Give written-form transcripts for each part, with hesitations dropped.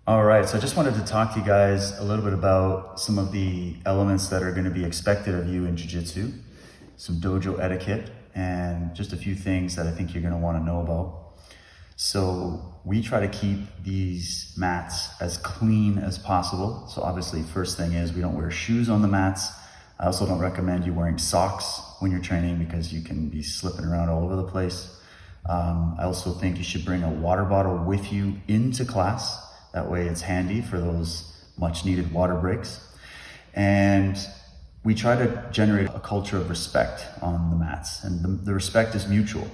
All right, so I just wanted to talk to you guys a little bit about some of the elements that are going to be expected of you in jiu-jitsu, some dojo etiquette, and just a few things that I think you're going to want to know about. So we try to keep these mats as clean as possible. So obviously, first thing is we don't wear shoes on the mats. I also don't recommend you wearing socks when you're training because you can be slipping around all over the place. I also think you should bring a water bottle with you into class. That way it's handy for those much needed water breaks. And we try to generate a culture of respect on the mats. And the respect is mutual.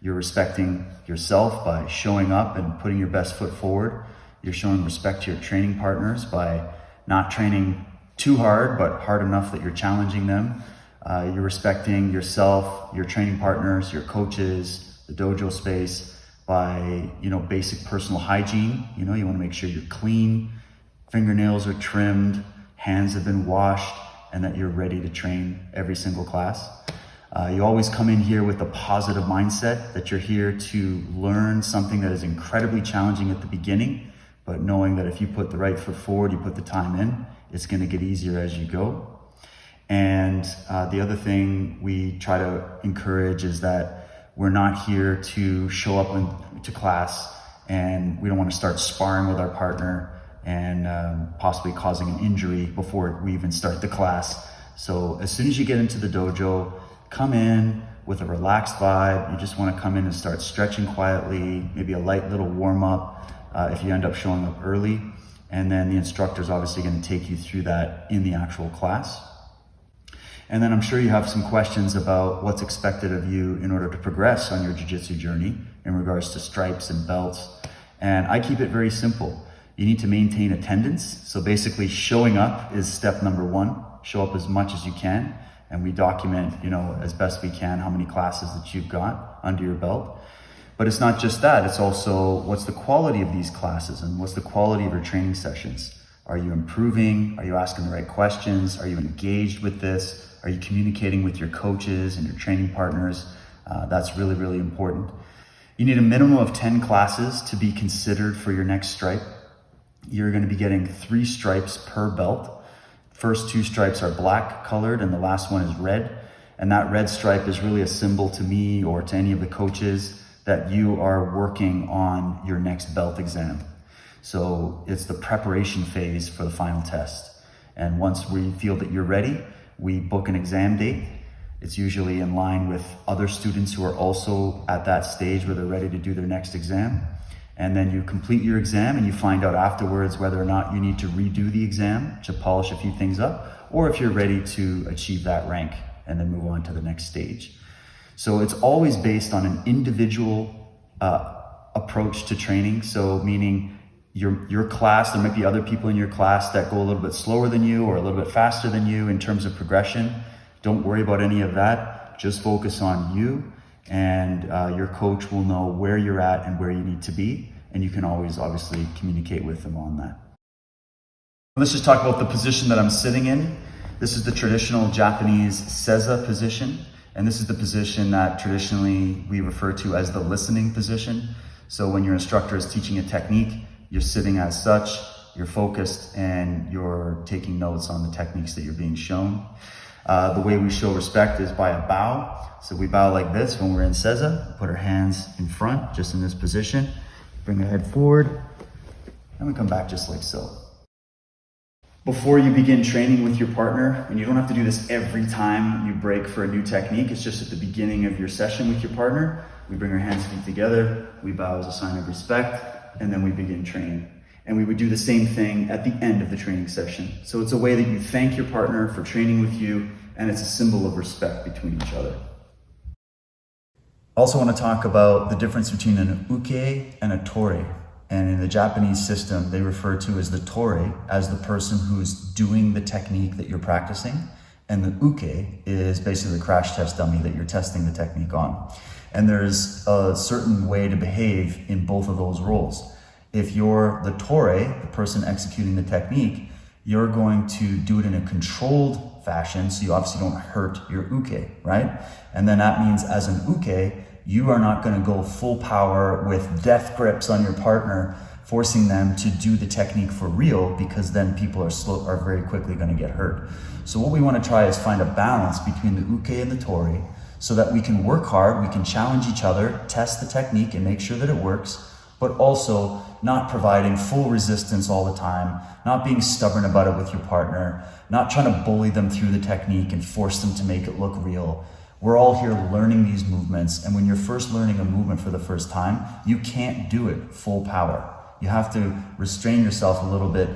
You're respecting yourself by showing up and putting your best foot forward. You're showing respect to your training partners by not training too hard, but hard enough that you're challenging them. You're respecting yourself, your training partners, your coaches, the dojo space, by, basic personal hygiene. You want to make sure you're clean, fingernails are trimmed, hands have been washed, and that you're ready to train every single class. You always come in here with a positive mindset that you're here to learn something that is incredibly challenging at the beginning, but knowing that if you put the right foot forward, you put the time in, it's going to get easier as you go. And the other thing we try to encourage is that we're not here to show up to class and we don't want to start sparring with our partner and possibly causing an injury before we even start the class. So as soon as you get into the dojo, come in with a relaxed vibe. You just want to come in and start stretching quietly, maybe a light little warm up if you end up showing up early. And then the instructor is obviously going to take you through that in the actual class. And then I'm sure you have some questions about what's expected of you in order to progress on your jiu-jitsu journey in regards to stripes and belts. And I keep it very simple. You need to maintain attendance. So basically showing up is step number one. Show up as much as you can. And we document, as best we can how many classes that you've got under your belt. But it's not just that. It's also what's the quality of these classes and what's the quality of your training sessions. Are you improving? Are you asking the right questions? Are you engaged with this? Are you communicating with your coaches and your training partners? That's really, really important. You need a minimum of 10 classes to be considered for your next stripe. You're going to be getting 3 stripes per belt. First 2 stripes are black colored and the last one is red. And that red stripe is really a symbol to me or to any of the coaches that you are working on your next belt exam. So it's the preparation phase for the final test. And once we feel that you're ready, we book an exam date. It's usually in line with other students who are also at that stage where they're ready to do their next exam. And then you complete your exam and you find out afterwards whether or not you need to redo the exam to polish a few things up, or if you're ready to achieve that rank and then move on to the next stage. So it's always based on an individual approach to training. So meaning your class, there might be other people in your class that go a little bit slower than you or a little bit faster than you in terms of progression. Don't worry about any of that. Just focus on you, and your coach will know where you're at and where you need to be. And you can always obviously communicate with them on that. Let's just talk about the position that I'm sitting in. This is the traditional Japanese seiza position. And this is the position that traditionally we refer to as the listening position. So when your instructor is teaching a technique, you're sitting as such, you're focused, and you're taking notes on the techniques that you're being shown. The way we show respect is by a bow. So we bow like this when we're in seiza, put our hands in front, just in this position, bring our head forward, and we come back just like so. Before you begin training with your partner, and you don't have to do this every time you break for a new technique, it's just at the beginning of your session with your partner, we bring our hands and feet together, we bow as a sign of respect, and then we begin training. And we would do the same thing at the end of the training session. So it's a way that you thank your partner for training with you, and it's a symbol of respect between each other. I also want to talk about the difference between an uke and a tore. And in the Japanese system, they refer to as the tore as the person who's doing the technique that you're practicing. And the uke is basically the crash test dummy that you're testing the technique on. And there's a certain way to behave in both of those roles. If you're the tore, the person executing the technique, you're going to do it in a controlled fashion, so you obviously don't hurt your uke, right? And then that means as an uke, you are not going to go full power with death grips on your partner forcing them to do the technique for real, because then people are very quickly going to get hurt. So what we want to try is find a balance between the uke and the tori, so that we can work hard, we can challenge each other, test the technique and make sure that it works, but also not providing full resistance all the time, not being stubborn about it with your partner, not trying to bully them through the technique and force them to make it look real. We're all here learning these movements, and when you're first learning a movement for the first time, you can't do it full power. You have to restrain yourself a little bit,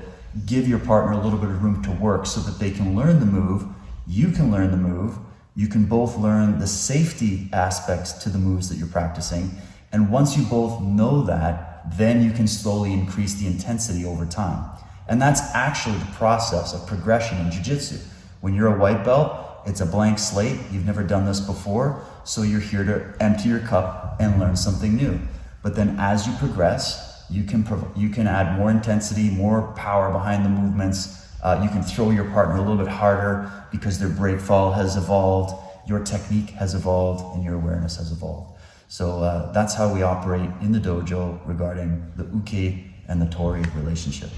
give your partner a little bit of room to work so that they can learn the move, you can learn the move, you can both learn the safety aspects to the moves that you're practicing, and once you both know that, then you can slowly increase the intensity over time. And that's actually the process of progression in jiu-jitsu. When you're a white belt, it's a blank slate. You've never done this before, so you're here to empty your cup and learn something new. But then as you progress, you can add more intensity, more power behind the movements. You can throw your partner a little bit harder because their break fall has evolved, your technique has evolved, and your awareness has evolved. So that's how we operate in the dojo regarding the uke and the tori relationship.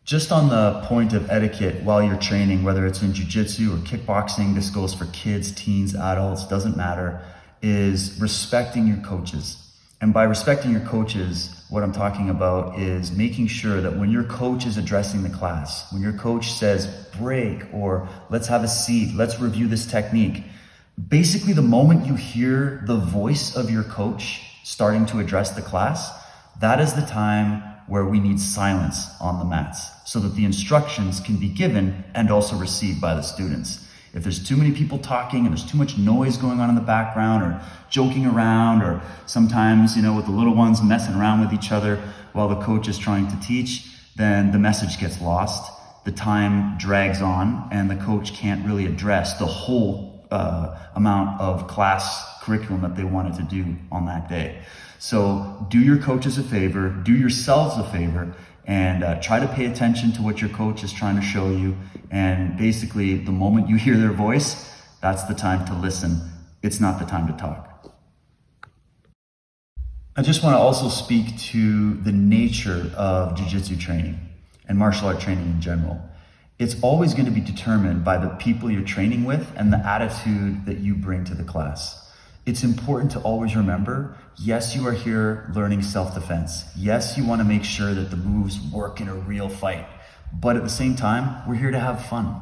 Just on the point of etiquette while you're training, whether it's in jiu-jitsu or kickboxing, this goes for kids, teens, adults, doesn't matter, is respecting your coaches. And by respecting your coaches, what I'm talking about is making sure that when your coach is addressing the class, when your coach says break or let's have a seat, let's review this technique, basically the moment you hear the voice of your coach starting to address the class, that is the time where we need silence on the mats so that the instructions can be given and also received by the students. If there's too many people talking and there's too much noise going on in the background or joking around, or sometimes, with the little ones messing around with each other while the coach is trying to teach, then the message gets lost, the time drags on, and the coach can't really address the whole amount of class curriculum that they wanted to do on that day. So do your coaches a favor, do yourselves a favor, and try to pay attention to what your coach is trying to show you. And basically, the moment you hear their voice, that's the time to listen. It's not the time to talk. I just want to also speak to the nature of jiu-jitsu training and martial art training in general. It's always going to be determined by the people you're training with and the attitude that you bring to the class. It's important to always remember, yes, you are here learning self-defense. Yes, you want to make sure that the moves work in a real fight. But at the same time, we're here to have fun.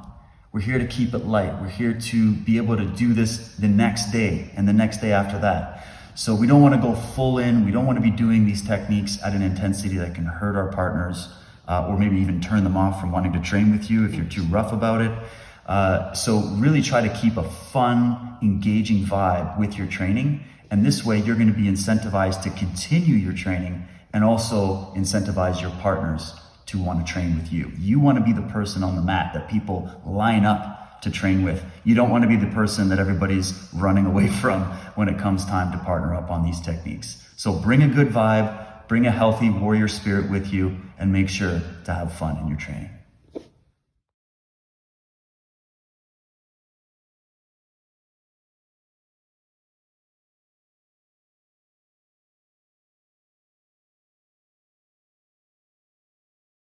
We're here to keep it light. We're here to be able to do this the next day and the next day after that. So we don't want to go full in. We don't want to be doing these techniques at an intensity that can hurt our partners or maybe even turn them off from wanting to train with you if you're too rough about it. So really try to keep a fun, engaging vibe with your training. And this way you're going to be incentivized to continue your training and also incentivize your partners to want to train with you. You want to be the person on the mat that people line up to train with. You don't want to be the person that everybody's running away from when it comes time to partner up on these techniques. So bring a good vibe, bring a healthy warrior spirit with you, and make sure to have fun in your training.